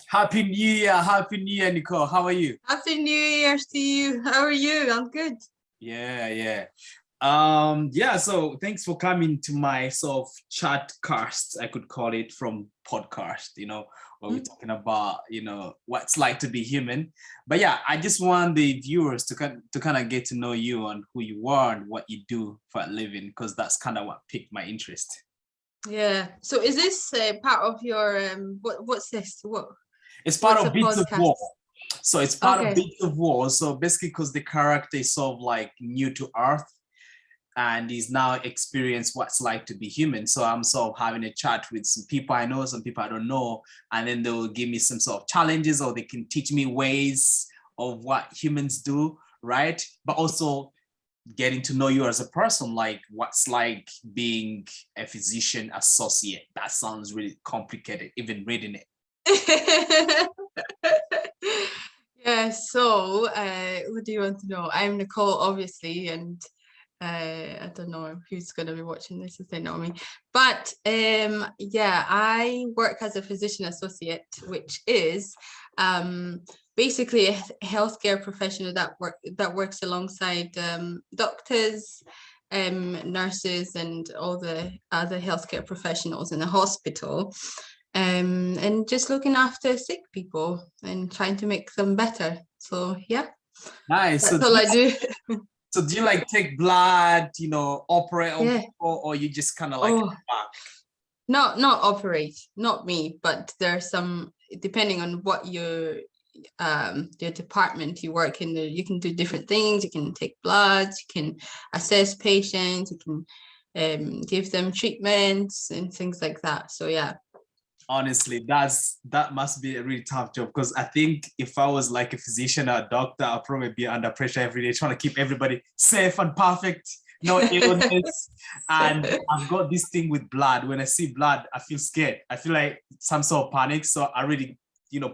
Happy New Year, Nicole. How are you? Happy New Year to you. How are you? I'm good. Yeah. Yeah, so thanks for coming to my sort of chat cast, I could call it, from podcast, where we're talking about, what it's like to be human. But yeah, I just want the viewers to kind of get to know you and who you are and what you do for a living, because that's kind of what piqued my interest. Yeah. So is this part of your what's this? It's part What's a of Beats of podcast? War. So it's part of Okay. Beats of War. So basically, because the character is sort of like new to Earth and he's now experienced what's like to be human. So I'm sort of having a chat with some people I know, some people I don't know, and then they will give me some sort of challenges, or they can teach me ways of what humans do, right? But also getting to know you as a person, like what's like being a physician associate. That sounds really complicated, even reading it. Yeah, so what do you want to know? I'm Nicole, obviously, and I don't know who's going to be watching this if they know me. But yeah, I work as a physician associate, which is basically a healthcare professional that works alongside doctors, nurses, and all the other healthcare professionals in the hospital. And just looking after sick people and trying to make them better. So yeah, Nice. that's all I do. So do you like take blood, operate on Yeah. people, or you just kind of like Oh, not operate, not me, but there's some, depending on what your department you work in, you can do different things. You can take bloods, you can assess patients, you can give them treatments and things like that. So yeah. Honestly, that must be a really tough job, because I think if I was like a physician or a doctor, I'd probably be under pressure every day trying to keep everybody safe and perfect, no illness. And I've got this thing with blood. When I see blood, I feel scared. I feel like some sort of panic. So I really,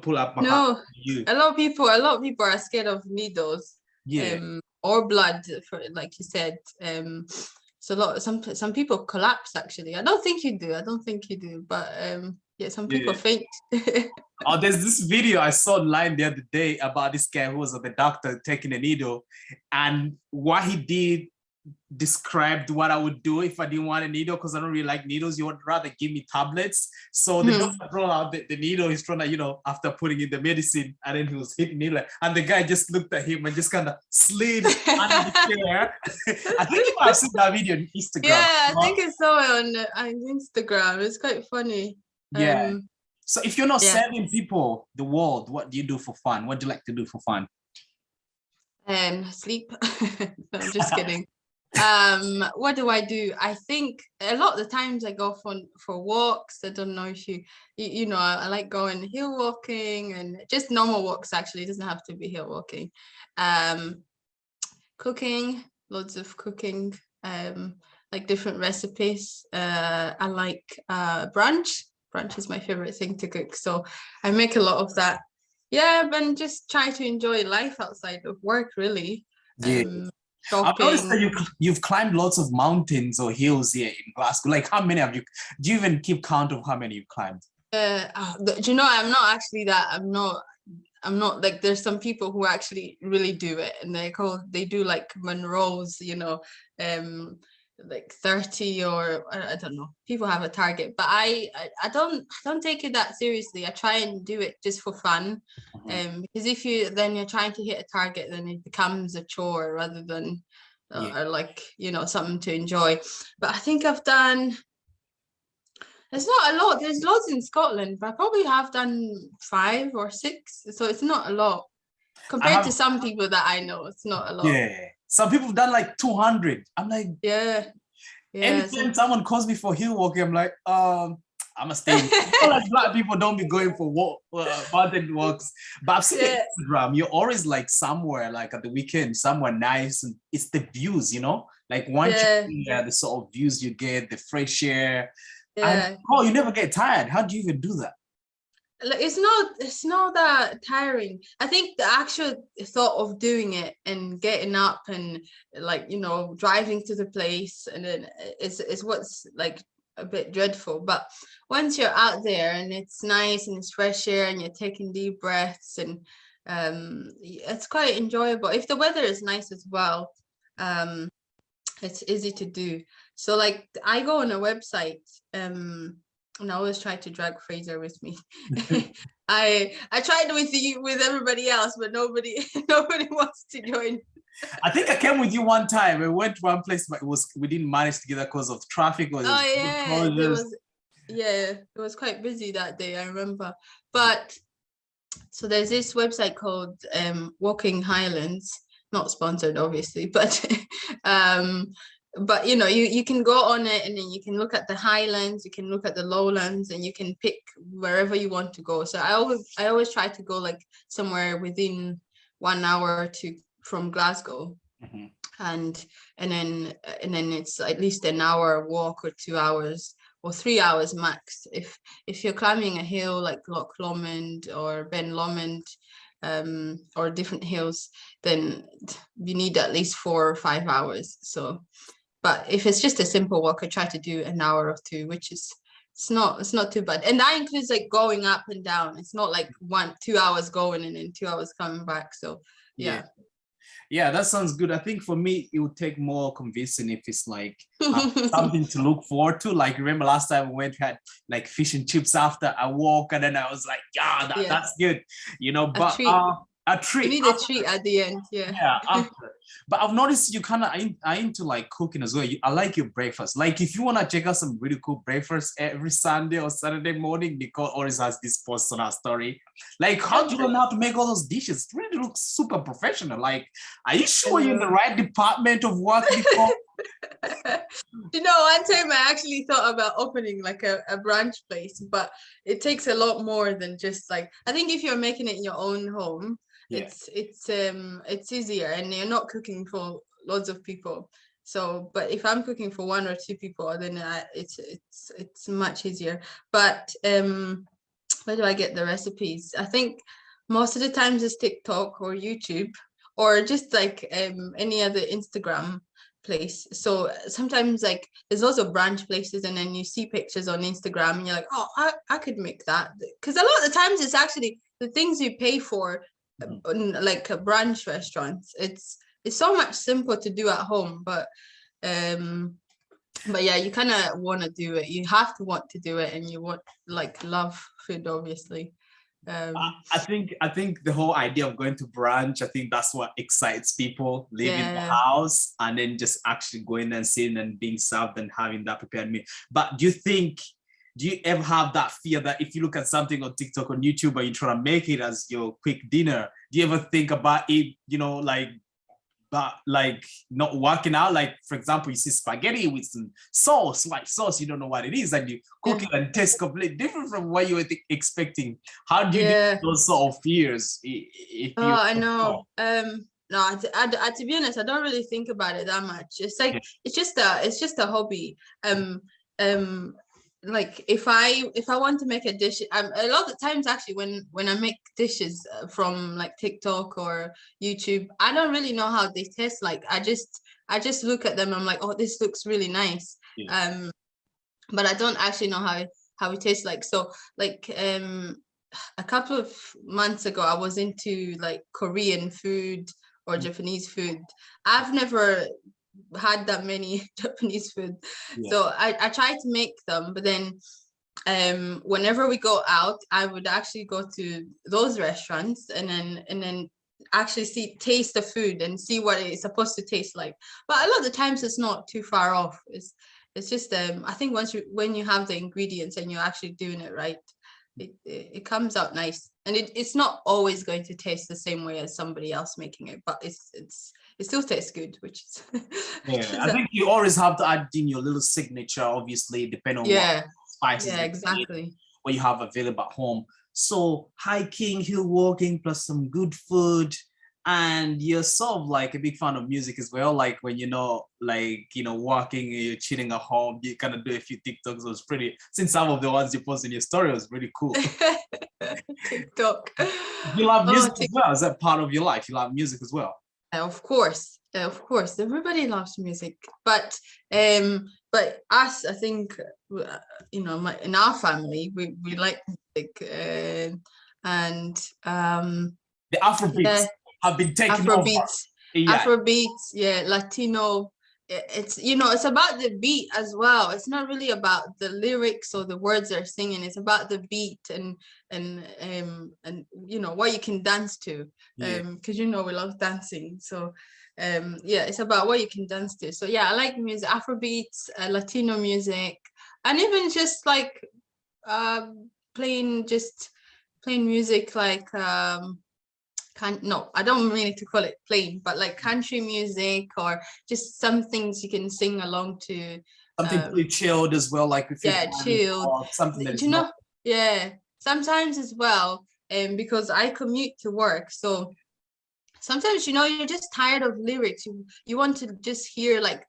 pull up my heart No, to you. a lot of people are scared of needles, Yeah. or blood, for like you said. So some people collapse actually. I don't think you do. I don't think you do, but yeah, some people Yeah. faint. Oh, there's this video I saw online the other day about this guy who was at the doctor taking a needle, and what he did described what I would do if I didn't want a needle, because I don't really like needles. You would rather give me tablets. So the doctor brought out the needle. He's trying to, after putting in the medicine, and then he was hitting needle, and the guy just looked at him and just kind of slid under the chair. I think you might have seen that video on Instagram. Yeah, I think I saw it on Instagram. It's quite funny. Yeah. So if you're not Yeah. serving people the world, what do you do for fun? What do you like to do for fun? Sleep. No, I'm just kidding. What do I do? I think a lot of the times I go for walks. I don't know if you know, I like going hill walking and just normal walks. Actually, it doesn't have to be hill walking. Cooking, loads of cooking. Like different recipes. I like brunch. Brunch is my favorite thing to cook, so I make a lot of that. Yeah, and just try to enjoy life outside of work, really. Yeah. I've noticed that you've climbed lots of mountains or hills here in Glasgow. Like, how many have you? Do you even keep count of how many you've climbed? Do you know? I'm not actually that. I'm not like. There's some people who actually really do it, and they do like Monroe's. Like 30, or I don't know. People have a target, but I don't take it that seriously. I try and do it just for fun, because if you're trying to hit a target, then it becomes a chore rather than or like something to enjoy. But I think I've done. There's not a lot. There's lots in Scotland, but I probably have done 5 or 6. So it's not a lot compared to some people that I know. It's not a lot. Yeah, some people have done like 200. I'm like, yeah. Anytime someone calls me for hill walking, I'm like, I'm a stay. Like black people don't be going for mountain walks. But I've seen Instagram. You're always like somewhere, like at the weekend, somewhere nice, and it's the views, Like once the sort of views you get, the fresh air. And you never get tired. How do you even do that? It's not that tiring. I think the actual thought of doing it and getting up and like driving to the place, and then is what's like a bit dreadful. But once you're out there and it's nice and it's fresh air and you're taking deep breaths, and it's quite enjoyable. If the weather is nice as well, it's easy to do. So like I go on a website, and I always try to drag Fraser with me. I tried with everybody else, but nobody wants to join. I think I came with you one time. We went to one place, but we didn't manage to get there because of traffic. Or it was quite busy that day, I remember. But so there's this website called Walking Highlands, not sponsored obviously, but but you can go on it, and then you can look at the highlands, you can look at the lowlands, and you can pick wherever you want to go. So I always try to go like somewhere within 1 hour from Glasgow. Mm-hmm. and then it's at least an hour walk, or 2 hours, or 3 hours max if you're climbing a hill like Loch Lomond or Ben Lomond, or different hills, then you need at least 4 or 5 hours. So but if it's just a simple walk, I try to do an hour or 2, which is it's not too bad. And that includes like going up and down. It's not like 2 hours going and then 2 hours coming back. So yeah, that sounds good. I think for me it would take more convincing if it's like something to look forward to. Like remember last time we had like fish and chips after a walk, and then I was like, that's good, but a treat. You need a treat at the end. After. But I've noticed you kind of are into like cooking as well. I like your breakfast. Like if you want to check out some really cool breakfast every Sunday or Saturday morning, Nicole always has this post on her story. Like how do you learn how to make all those dishes? It really looks super professional. Like, are you sure you're in the right department of work, Nicole? One time I actually thought about opening like a brunch place, but it takes a lot more than just like, I think if you're making it in your own home, it's easier, and you're not cooking for lots of people. So but if I'm cooking for 1 or 2 people, then it's much easier. But where do I get the recipes? I think most of the times it's TikTok or YouTube, or just like any other Instagram place. So sometimes like there's also brunch places, and then you see pictures on Instagram and you're like, oh, I could make that, because a lot of the times it's actually the things you pay for like a brunch restaurants. It's so much simpler to do at home, but yeah, you kind of want to do it. You have to want to do it, and you want like love food, obviously. I think the whole idea of going to brunch, I think that's what excites people, leaving the house and then just actually going and sitting and being served and having that prepared meal. But do you ever have that fear that if you look at something on TikTok or YouTube and you try to make it as your quick dinner, do you ever think about it, like not working out? Like, for example, you see spaghetti with some white sauce, you don't know what it is, and you cook it and it tastes completely different from what you were expecting. How do you deal with those sort of fears? I know. No, to be honest, I don't really think about it that much. It's like it's just a hobby. Like if I want to make a dish, a lot of times actually when I make dishes from like TikTok or YouTube, I don't really know how they taste like. I just look at them, I'm like, oh, this looks really nice. But I don't actually know how it tastes like. So like a couple of months ago I was into like Korean food or Japanese food. I've never had that many Japanese food, so I try to make them, but then whenever we go out, I would actually go to those restaurants and then actually taste the food and see what it's supposed to taste like. But a lot of the times it's not too far off. It's just I think when you have the ingredients and you're actually doing it right, it comes out nice. And it's not always going to taste the same way as somebody else making it, but it still tastes good, which is I think you always have to add in your little signature, obviously, depending on what spices exactly what you have available at home. So hiking, hill walking, plus some good food, and you're sort of like a big fan of music as well. Like when walking, you're chilling at home, you kind of do a few TikToks. It was pretty, since some of the ones you post in your story was really cool. TikTok. You love music as well. Is that part of your life? You love music as well? Of course, everybody loves music, but us, I think you know, in our family, we like music, and The Afrobeats yeah, have been taken over. Afrobeats, Yeah, Afrobeats, yeah, Latino. It's, you know, it's about the beat as well. It's not really about the lyrics or the words they're singing. It's about the beat and you know what you can dance to. yeah, Because you know we love dancing. So yeah, it's about what you can dance to. So yeah, I like music, Afrobeats, Latino music, and even just like playing music like no, I don't mean to call it plain, but like country music or just some things you can sing along to. something pretty chilled as well, like if you're Yeah, driving chilled. or something that Do is you not. know? Yeah, sometimes as well, because I commute to work, so sometimes, you know, you're just tired of lyrics. You want to just hear like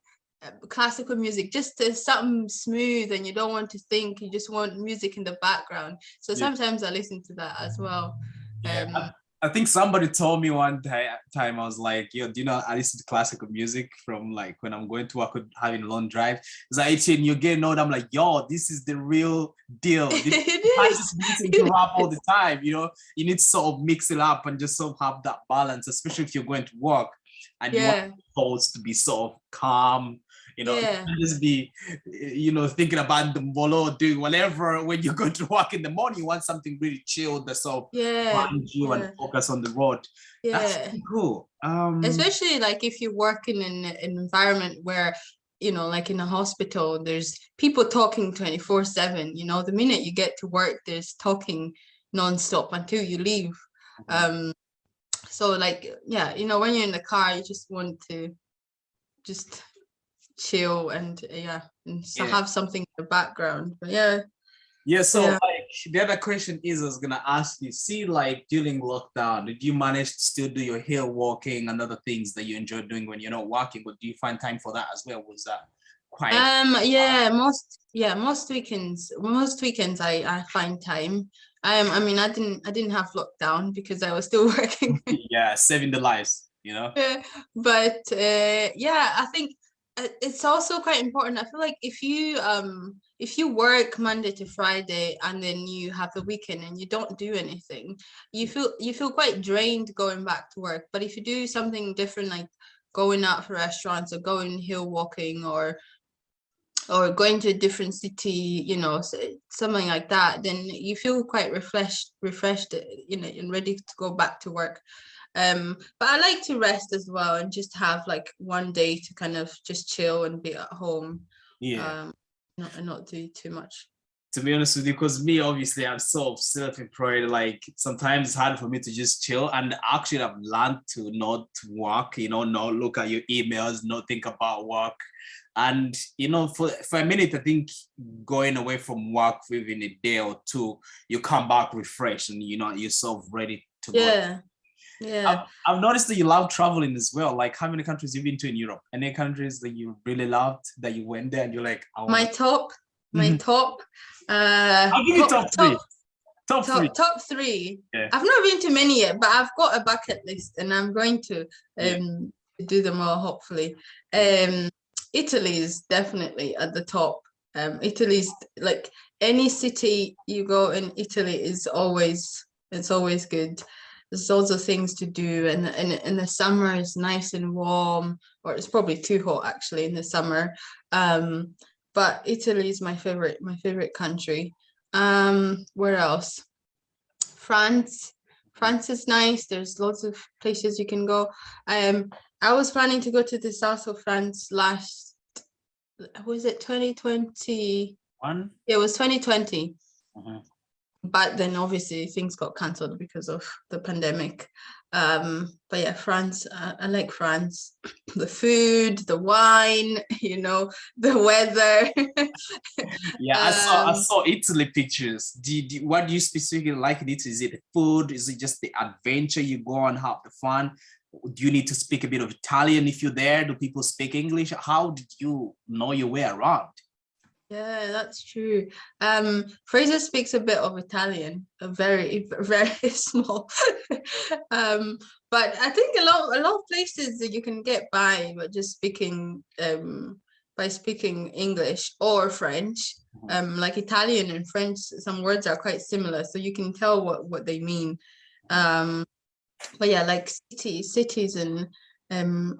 classical music, just something smooth, and you don't want to think. You just want music in the background. So Yeah. sometimes I listen to that as well. Yeah, Um, I think somebody told me one time, I was like, yo, do you know I listen to classical music from like when I'm going to work or having a long drive? It's like, Etienne, you're getting old. I'm like, yo, this is the real deal. You it can't is. just listen to It rap all is. the time, you know? You need to sort of mix it up and just sort of have that balance, especially if you're going to work and you want Yeah. the thoughts to be sort of calm. You know, you Yeah. can't just be, you know, thinking about the bolo, doing whatever when you go to work in the morning. You want something really chilled that sort of Yeah. find you and Yeah. focus on the road. That's Yeah. pretty cool. Especially like if you work in an environment where, you know, like in a hospital, there's people talking 24/7. You know, the minute you get to work, there's talking nonstop until you leave. Um, so like, yeah, you know, when you're in the car, you just want to just chill and yeah, and so yeah. have something in the background. But yeah, Yeah, so so yeah. like the other question is I was gonna ask you, see, like during lockdown, did you manage to still do your hill walking and other things that you enjoy doing when you're not working? But do you find time for that as well? Was that quite Yeah, most weekends I find time. I mean I didn't have lockdown because I was still working. yeah, saving the lives, you know? Yeah, but yeah, I think it's also quite important. I feel like if you work Monday to Friday and then you have the weekend and you don't do anything, you feel quite drained going back to work. But if you do something different, like going out for restaurants or going hill walking or going to a different city, you know, something like that, then you feel quite refreshed, you know, and ready to go back to work. But I like to rest as well and just have like one day to kind of just chill and be at home, Yeah. um, not do too much. To be honest with you, because me, obviously, I'm sort of self-employed. Like sometimes it's hard for me to just chill. And actually, I've learned to not work, you know, not look at your emails, not think about work. And, you know, for a minute, I think going away from work within a day or two, you come back refreshed and, you know, you're sort of ready to go. Yeah, yeah. I've noticed that you love traveling as well. Like how many countries you've been to in Europe? Any countries that you really loved that you went there and you're like, I My want top, my to. top, I'll give you top, top top, three. Top three. top three. Yeah. I've not been to many yet, but I've got a bucket list and I'm going to Yeah. do them all hopefully. Yeah. Italy is definitely at the top. Italy's like any city you go in Italy is always it's always good. There's lots of things to do, and in the summer it's nice and warm, or it's probably too hot actually in the summer. But Italy is my favorite country. Where else? France. France is nice. There's lots of places you can go. I was planning to go to the south of France last, was it 2020? One. It was 2020. Mhm. But then obviously things got cancelled because of the pandemic. But yeah, France, I like France. The food, the wine, you know, the weather. Yeah, I um, saw Italy pictures. What do you specifically like in Italy? Is it the food? Is it just the adventure you go and have the fun? Do you need to speak a bit of Italian if you're there? Do people speak English? How did you know your way around? Yeah, that's true. Fraser speaks a bit of Italian, a very, very small. um, but I think a lot of places that you can get by, but just speaking by speaking English or French. Like Italian and French, some words are quite similar, so you can tell what they mean. But yeah, like cities and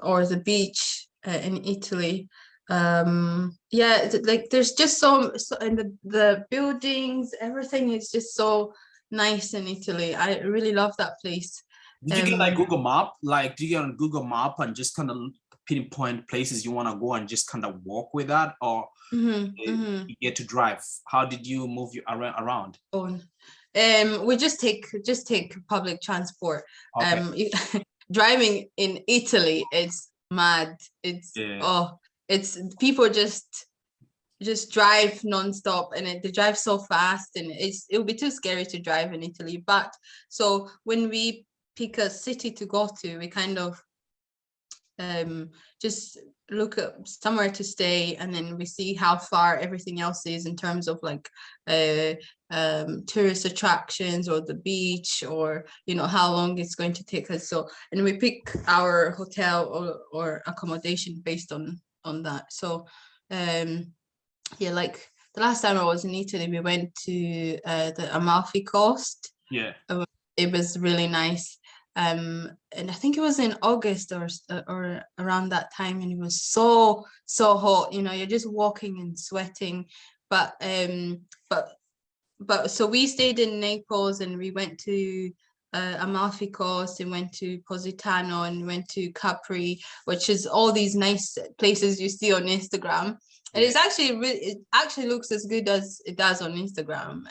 or the beach in Italy. Yeah, like there's just so and the buildings, everything is just so nice in Italy. I really love that place. Did you get like Google Map? Like, do you get on Google Map and just kind of pinpoint places you want to go and just kind of walk with that, or you get to drive? How did you move you around? We just take public transport. Okay. Driving in Italy, it's mad. It's it's people just drive nonstop, and they drive so fast, and it would be too scary to drive in Italy. But so when we pick a city to go to, we kind of just look at somewhere to stay, and then we see how far everything else is in terms of like tourist attractions or the beach, or how long it's going to take us. So, and we pick our hotel or accommodation based on that. So yeah, like the last time I was in Italy, we went to the Amalfi Coast. Yeah, it was really nice. And I think it was in August or around that time, and it was so hot. You're just walking and sweating. But so we stayed in Naples, and we went to Amalfi Coast, and went to Positano, and went to Capri, which is all these nice places you see on Instagram. And it's actually it actually looks as good as it does on Instagram.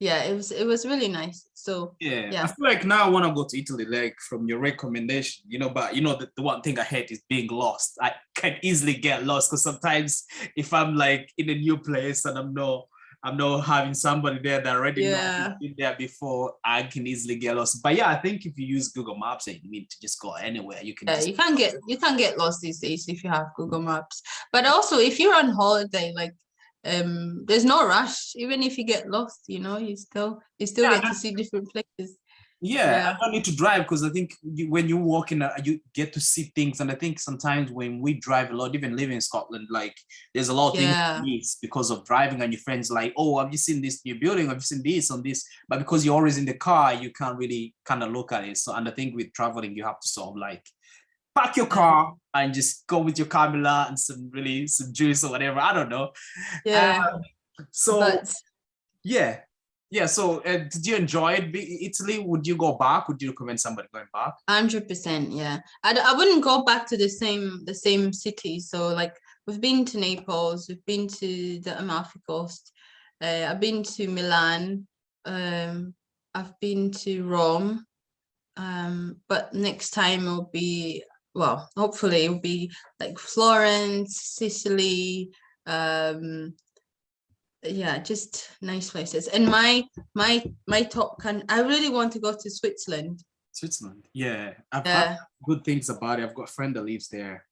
Yeah, it was really nice. So yeah, I feel like now I want to go to Italy, like from your recommendation, but the one thing I hate is being lost. I can easily get lost, because sometimes if I'm like in a new place and I'm not having somebody there that already know been there before, I can easily get lost. But yeah, I think if you use Google Maps and you need to just go anywhere, you can you can't get lost these days if you have Google Maps. But also, if you're on holiday, like there's no rush. Even if you get lost, you still get to see different places. I don't need to drive, because I think when you walk in, you get to see things. And I think sometimes when we drive a lot, even living in Scotland, like there's a lot of things you miss because of driving, and your friends like, oh, have you seen this new building? Have you seen this on this? But because you're always in the car, you can't really kind of look at it. So, and I think with traveling, you have to sort of like park your car and just go with your camera and some juice or whatever. I don't know. So did you enjoy it? Italy, would you go back? Would you recommend somebody going back? 100%. Yeah, I wouldn't go back to the same city. So like we've been to Naples, we've been to the Amalfi Coast, I've been to Milan, I've been to Rome, but next time will be, well, hopefully it'll be like Florence, Sicily, yeah, just nice places. And my top I really want to go to Switzerland. Yeah, I've heard good things about it. I've got a friend that lives there.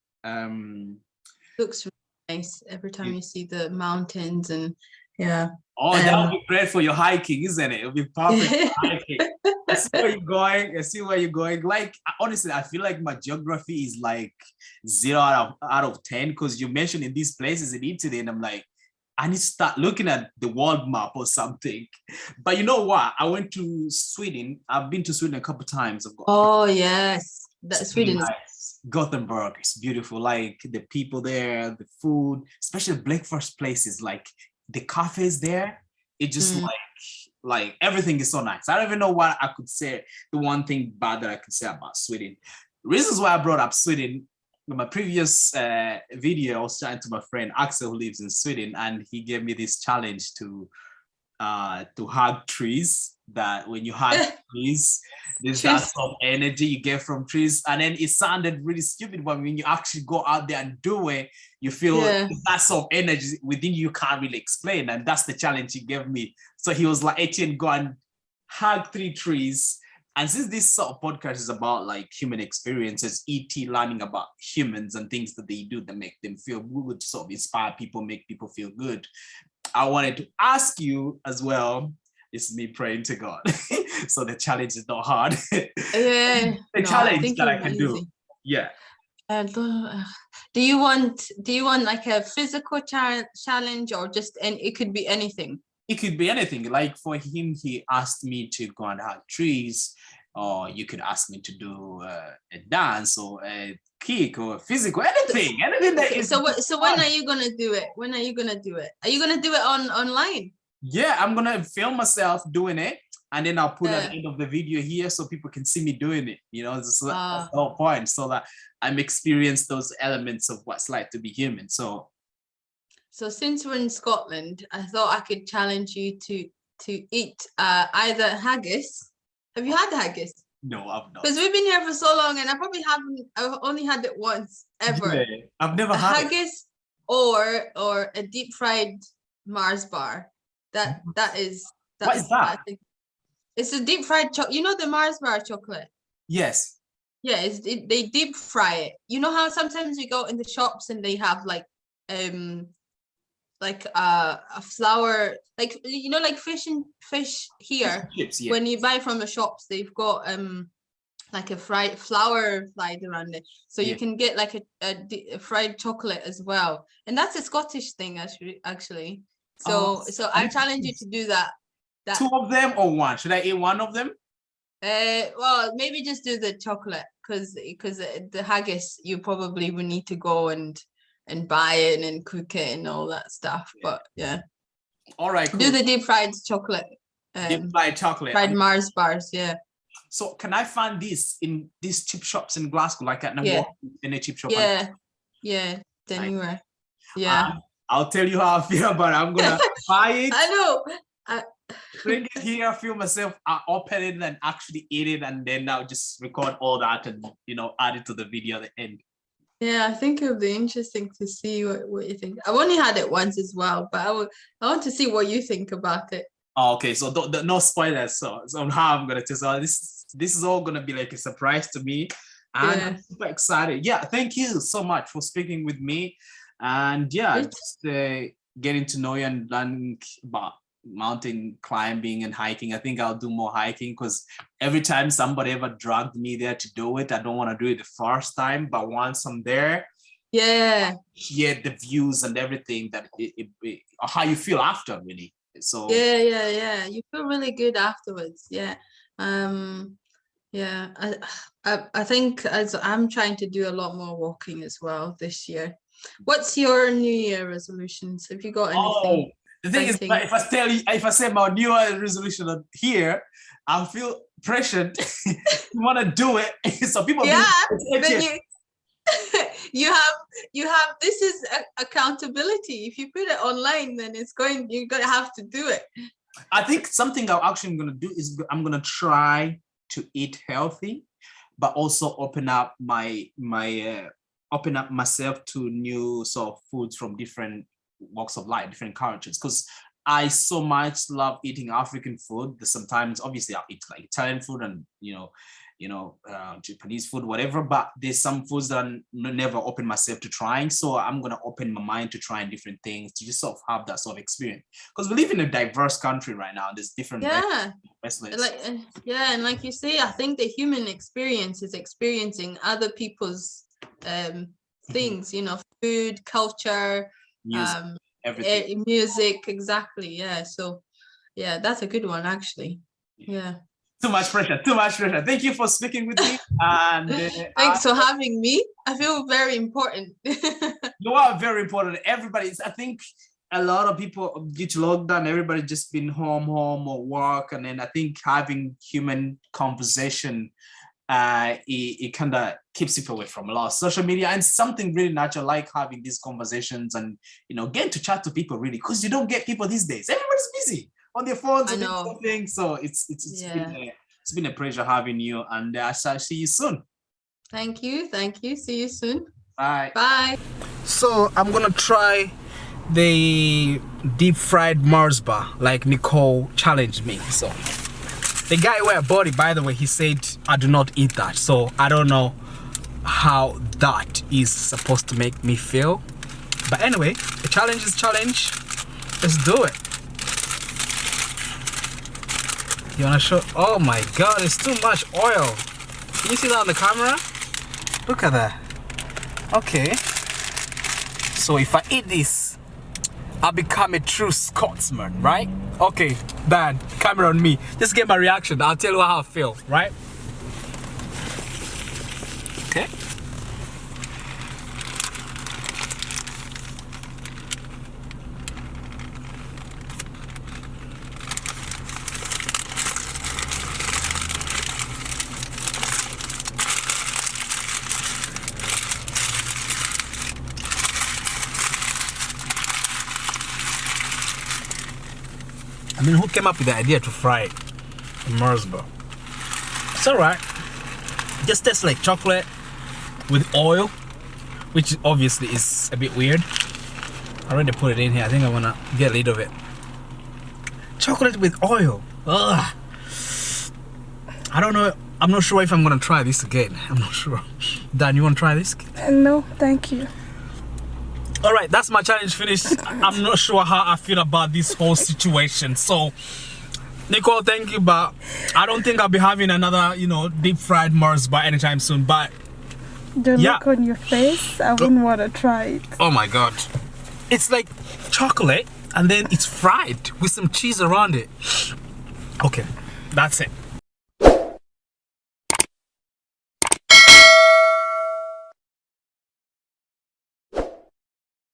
Looks really nice every time you see the mountains, and that would be great for your hiking, isn't it? It'll be perfect for hiking. I see where you're going. Like, honestly, I feel like my geography is like 0 out of 10, because you mentioned in these places in Italy, and I'm like, I need to start looking at the world map or something. But you know what? I went to Sweden. I've been to Sweden a couple of times. Yes, that's Sweden. Nice. Gothenburg is beautiful. Like the people there, the food, especially breakfast places, like the cafes there. It just like everything is so nice. I don't even know what I could say. The one thing bad that I could say about Sweden. Reasons why I brought up Sweden. In my previous video, I was chatting to my friend Axel, who lives in Sweden, and he gave me this challenge to hug trees. That when you hug trees, there's that sort of energy you get from trees. And then it sounded really stupid, but when you actually go out there and do it, you feel that sort of energy within you can't really explain. And that's the challenge he gave me. So he was like, Etienne, go and hug 3 trees. And since this sort of podcast is about like human experiences, ET learning about humans and things that they do that make them feel good, sort of inspire people, make people feel good, I wanted to ask you as well. This is me praying to God. So the challenge is not hard. Challenge that I can do. Yeah. Do you want like a physical challenge, or just, and it could be anything? It could be anything. Like for him, he asked me to go and hug trees, or you could ask me to do a dance or a kick or physical, anything that is. So when are you gonna do it? When are you gonna do it? Are you gonna do it online? Yeah, I'm gonna film myself doing it, and then I'll put at the end of the video here so people can see me doing it. You know, that's the whole point, so that I'm experienced those elements of what's like to be human. So since we're in Scotland, I thought I could challenge you to eat either haggis. Have you had haggis? No, I've not. Because we've been here for so long, and I probably haven't. I've only had it once ever. Yeah, I've never had haggis or a deep fried Mars bar. That is. What is that? It's a deep fried chocolate. You know the Mars bar chocolate? Yes. Yeah, they deep fry it. You know how sometimes you go in the shops and they have like a flour, like, you know, like fish here. Chips, yeah. When you buy from the shops, they've got like a flour fried around it, so you can get like a fried chocolate as well, and that's a Scottish thing actually. So I challenge you to do that. Two of them or one? Should I eat one of them? Well, maybe just do the chocolate, because the haggis you probably would need to go and buy it and cook it and all that stuff. But yeah. All right. Cool. Do the deep fried chocolate. Deep fried chocolate. Fried Mars bars, yeah. So can I find this in these chip shops in Glasgow, like at number in a chip shop? Yeah, anywhere. Yeah. I'll tell you how I feel, but I'm gonna buy it. I know. Bring it here, film myself, open it and actually eat it, and then I'll just record all that and, you know, add it to the video at the end. Yeah, I think it'll be interesting to see what you think. I've only had it once as well, but I want to see what you think about it. Oh, okay, so no spoilers. So on how I'm gonna tell. So this is all gonna be like a surprise to me, and I'm super excited. Yeah, thank you so much for speaking with me, and just getting to know you and learning about mountain climbing and hiking. I think I'll do more hiking, because every time somebody ever dragged me there to do it, I don't want to do it the first time, but once I'm there, the views and everything, that how you feel after, really. So you feel really good afterwards. I think as I'm trying to do a lot more walking as well this year. What's your New Year resolutions? Have you got anything? The thing is, if I say my New Year resolution here, I feel pressured to want to do it. So people, then you have this is accountability. If you put it online, then you're gonna have to do it. I think something I'm actually gonna do is I'm gonna try to eat healthy, but also open up open up myself to new sort of foods from different walks of life, different cultures, because I so much love eating African food. Sometimes obviously I'll eat like Italian food and Japanese food, whatever, but there's some foods that I never open myself to trying. So I'm gonna open my mind to trying different things, to just sort of have that sort of experience, because we live in a diverse country right now. There's different and like you say, I think the human experience is experiencing other people's things, you know, food, culture, music, everything. Music, exactly. So that's a good one, actually. Too much pressure. Thank you for speaking with me, and thanks for having me. I feel very important. You are very important. I think a lot of people, due to lockdown, everybody just been home or work, and then I think having human conversation, it kind of keeps people away from a lot of social media, and something really natural, like having these conversations and, you know, getting to chat to people, really, because you don't get people these days. Everybody's busy on their phones and everything. So it's been a pleasure having you, and I shall see you soon. Thank you. See you soon. Bye. So I'm gonna try the deep fried Mars bar like Nicole challenged me. So the guy who I bought it, by the way, he said I do not eat that. So I don't know how that is supposed to make me feel. But anyway, the challenge is challenge. Let's do it. You wanna show? Oh my God, it's too much oil. Can you see that on the camera? Look at that. Okay. So if I eat this, I'll become a true Scotsman, right? Okay, Dan, camera on me. Just get my reaction. I'll tell you how I feel, right? Okay. I mean, who came up with the idea to fry it in Marsborough? It's alright. Just tastes like chocolate with oil, which obviously is a bit weird. I already put it in here. I think I wanna get rid of it. Chocolate with oil. Ugh. I don't know. I'm not sure if I'm gonna try this again. I'm not sure. Dan, you wanna try this? No, thank you. All right, that's my challenge finished. I'm not sure how I feel about this whole situation. So, Nicole, thank you, but I don't think I'll be having another, deep fried Mars bar anytime soon. But The yeah. look on your face, I wouldn't want to try it. Oh my God, it's like chocolate and then it's fried with some cheese around it. Okay, that's it.